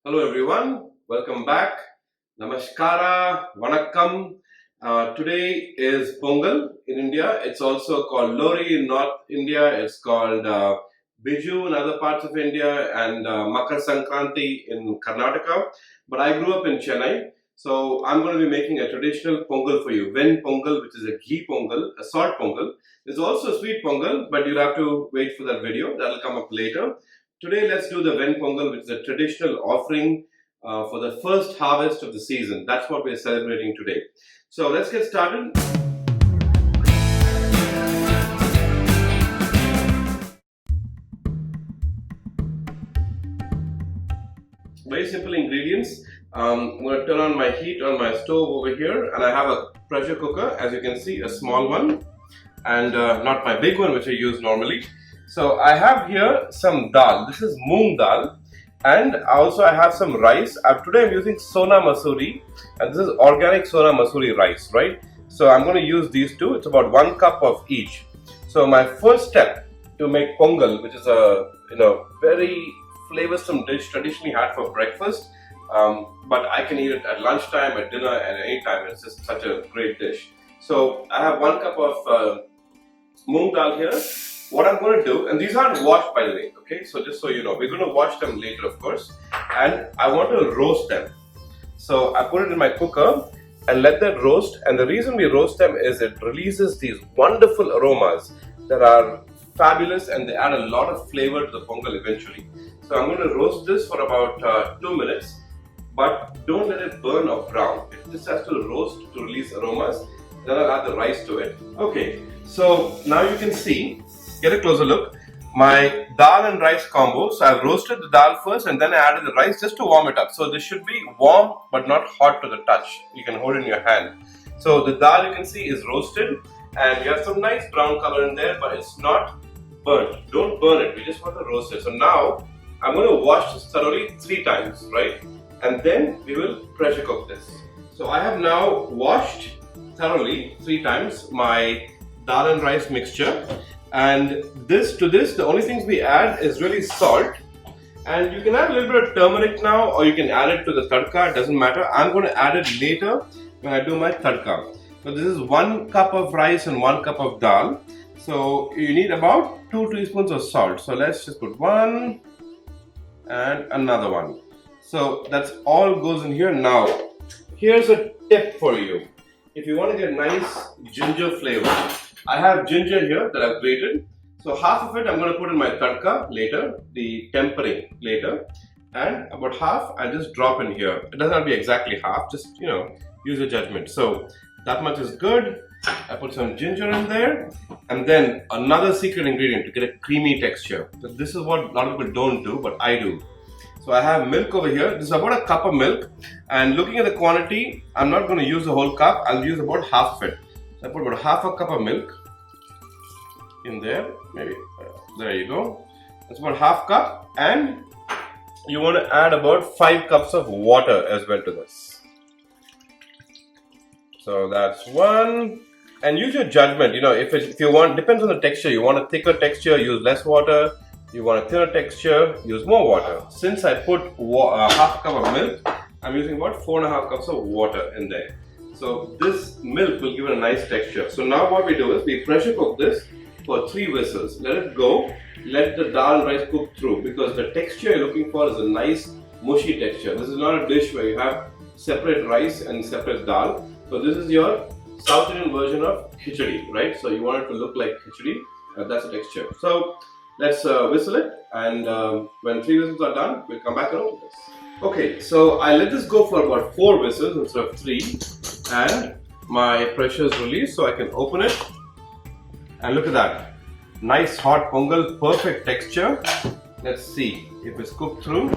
Hello everyone, welcome back. Namaskara, Vanakkam. Today is Pongal in India. It's also called Lohri in North India. It's called Biju in other parts of India and Makar Sankranti in Karnataka. But I grew up in Chennai. So I'm going to be making a traditional Pongal for you. Ven Pongal, which is a ghee Pongal, a salt Pongal. There's also a sweet Pongal, but you'll have to wait for that video. That'll come up later. Today, let's do the Ven Pongal, which is a traditional offering for the first harvest of the season. That's what we're celebrating today. So let's get started. Very simple ingredients. I'm going to turn on my heat on my stove over here, and I have a pressure cooker, as you can see, a small one, and not my big one, which I use normally. So I have here some dal. This is moong dal, and also I have some rice. Today I'm using Sona Masuri, and this is organic Sona Masuri rice, right? So I'm going to use these two. It's about 1 cup of each. So my first step to make Pongal, which is a very flavorsome dish traditionally had for breakfast, but I can eat it at lunchtime, at dinner, and any time. It's just such a great dish. So I have 1 cup of moong dal here. What I'm going to do, and these aren't washed by the way, okay, so just so you know, we're going to wash them later of course, and I want to roast them. So I put it in my cooker and let that roast, and the reason we roast them is it releases these wonderful aromas that are fabulous, and they add a lot of flavor to the Pongal eventually. So I'm going to roast this for about 2 minutes, but don't let it burn or brown. It just has to roast to release aromas. Then I'll add the rice to it. Okay, so now you can see, get a closer look, my dal and rice combo. So I've roasted the dal first and then I added the rice just to warm it up. So this should be warm but not hot to the touch. You can hold it in your hand. So the dal, you can see, is roasted and you have some nice brown color in there, but it's not burnt. Don't burn it, we just want to roast it. So now I'm going to wash this thoroughly 3 times, right? And then we will pressure cook this. So I have now washed thoroughly 3 times my dal and rice mixture. And the only things we add is really salt, and you can add a little bit of turmeric now, or you can add it to the tadka, it doesn't matter. I'm going to add it later when I do my tadka. So this is 1 cup of rice and 1 cup of dal. So you need about 2 teaspoons of salt. So let's just put 1 and another 1. So that's all goes in here. Now here's a tip for you. If you want to get nice ginger flavor, I have ginger here that I've grated. So half of it I'm going to put in my tadka later, the tempering later, and about half I just drop in here. It doesn't have to be exactly half, just use your judgment. So that much is good. I put some ginger in there, and then another secret ingredient to get a creamy texture. So this is what a lot of people don't do, but I do. So I have milk over here. This is about a cup of milk, and looking at the quantity, I'm not going to use the whole cup. I'll use about half of it. So I put about half a cup of milk in there, maybe. There you go. That's about half cup, and you want to add about 5 cups of water as well to this. So that's 1. And use your judgment. If you want, depends on the texture. You want a thicker texture, use less water. You want a thinner texture, use more water. Since I put half a cup of milk, I'm using about 4.5 cups of water in there. So this milk will give it a nice texture. So now what we do is we pressure cook this for 3 whistles. Let it go. Let the dal and rice cook through, because the texture you're looking for is a nice mushy texture. This is not a dish where you have separate rice and separate dal. So this is your South Indian version of khichdi, right? So you want it to look like khichdi. That's the texture. So let's whistle it, and when 3 whistles are done, we'll come back and open this. Okay, so I let this go for about 4 whistles instead of 3, and my pressure is released, so I can open it. And look at that, nice hot Pongal, perfect texture. Let's see if it's cooked through.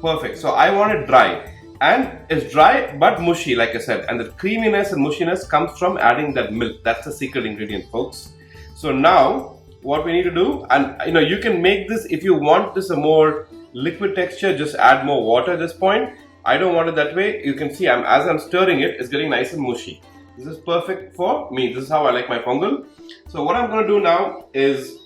Perfect. So I want it dry, and it's dry but mushy, like I said, and the creaminess and mushiness comes from adding that milk. That's the secret ingredient, folks. So now what we need to do, and you can make this, if you want this a more liquid texture, just add more water at this point. I don't want it that way. You can see as I'm stirring it, it's getting nice and mushy. This is perfect for me. This is how I like my Pongal. So what I'm going to do now is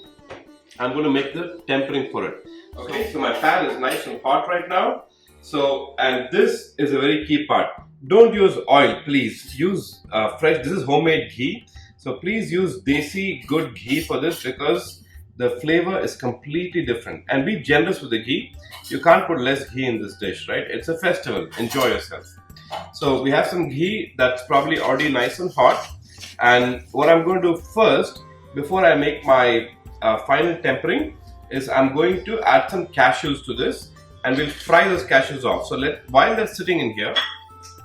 I'm going to make the tempering for it. Okay, so my pan is nice and hot right now. So, and this is a very key part. Don't use oil, please. Use fresh, this is homemade ghee. So please use desi good ghee for this because the flavor is completely different. And be generous with the ghee. You can't put less ghee in this dish, right? It's a festival. Enjoy yourself. So we have some ghee that's probably already nice and hot. And what I'm going to do first, before I make my final tempering, is I'm going to add some cashews to this. And we'll fry those cashews off. So while they're sitting in here,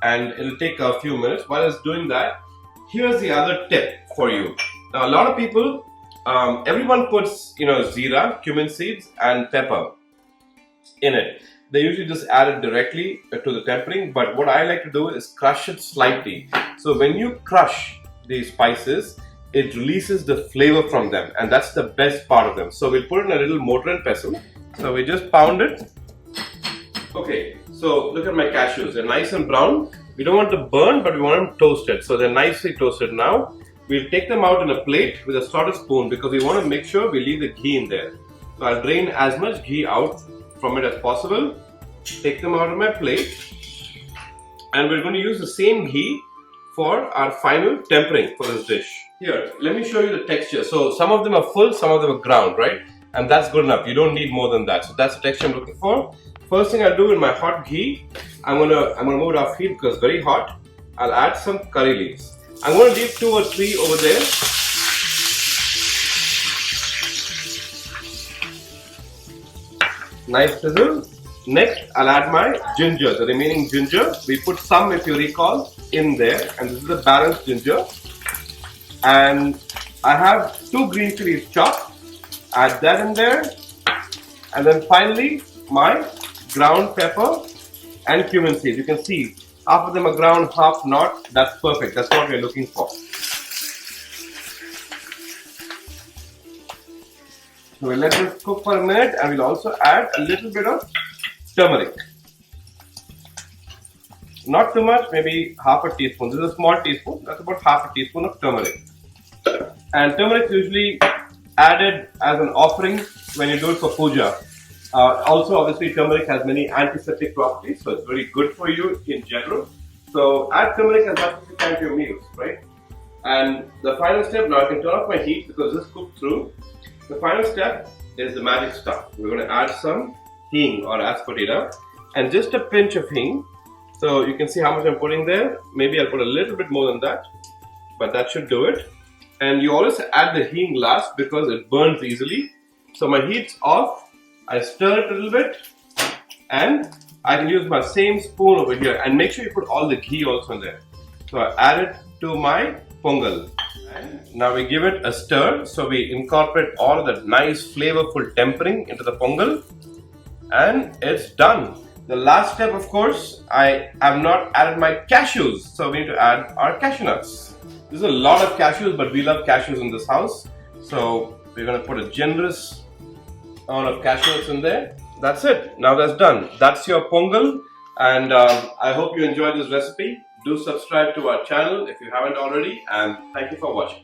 and it'll take a few minutes, while it's doing that, here's the other tip for you. Now a lot of people, everyone puts jeera, cumin seeds and pepper in it. They usually just add it directly to the tempering, but what I like to do is crush it slightly. So when you crush these spices, it releases the flavor from them, and that's the best part of them. So we'll put in a little mortar and pestle. So we just pound it. Okay, so look at my cashews. They're nice and brown. We don't want to burn, but we want them toasted. So they're nicely toasted now. We'll take them out in a plate with a slotted spoon because we want to make sure we leave the ghee in there. So I'll drain as much ghee out from it as possible. Take them out of my plate. And we're going to use the same ghee for our final tempering for this dish. Here, let me show you the texture. So some of them are full, some of them are ground, right? And that's good enough. You don't need more than that. So that's the texture I'm looking for. First thing I'll do in my hot ghee, I'm gonna move it off heat because it's very hot. I'll add some curry leaves. I'm gonna leave 2 or 3 over there. Nice sizzle. Next, I'll add my ginger, the remaining ginger. We put some, if you recall, in there, and this is the balanced ginger. And I have 2 green chillies chopped. Add that in there, and then finally my ground pepper and cumin seeds. You can see half of them are ground, half not. That's perfect. That's what we're looking for. So we'll let this cook for a minute, and we'll also add a little bit of turmeric. Not too much, maybe half a teaspoon. This is a small teaspoon. That's about half a teaspoon of turmeric. And turmeric is usually added as an offering when you do it for puja. Also, obviously, turmeric has many antiseptic properties, so it's very good for you in general. So add turmeric as much as you can to your meals, right? And the final step, now I can turn off my heat because this cooked through. The final step is the magic stuff. We're going to add some heeng or asafoetida and just a pinch of heeng. So you can see how much I'm putting there. Maybe I'll put a little bit more than that, but that should do it. And you always add the heeng last because it burns easily. So my heat's off. I stir it a little bit, and I can use my same spoon over here, and make sure you put all the ghee also in there. So I add it to my pongal, and now we give it a stir. So we incorporate all of that nice flavorful tempering into the pongal, and it's done. The last step, of course, I have not added my cashews, so we need to add our cashew nuts. There's a lot of cashews, but we love cashews in this house, so we're going to put a generous amount of cashew nuts in there. That's it. Now that's done. That's your pongal, and I hope you enjoyed this recipe. Do subscribe to our channel if you haven't already, and thank you for watching.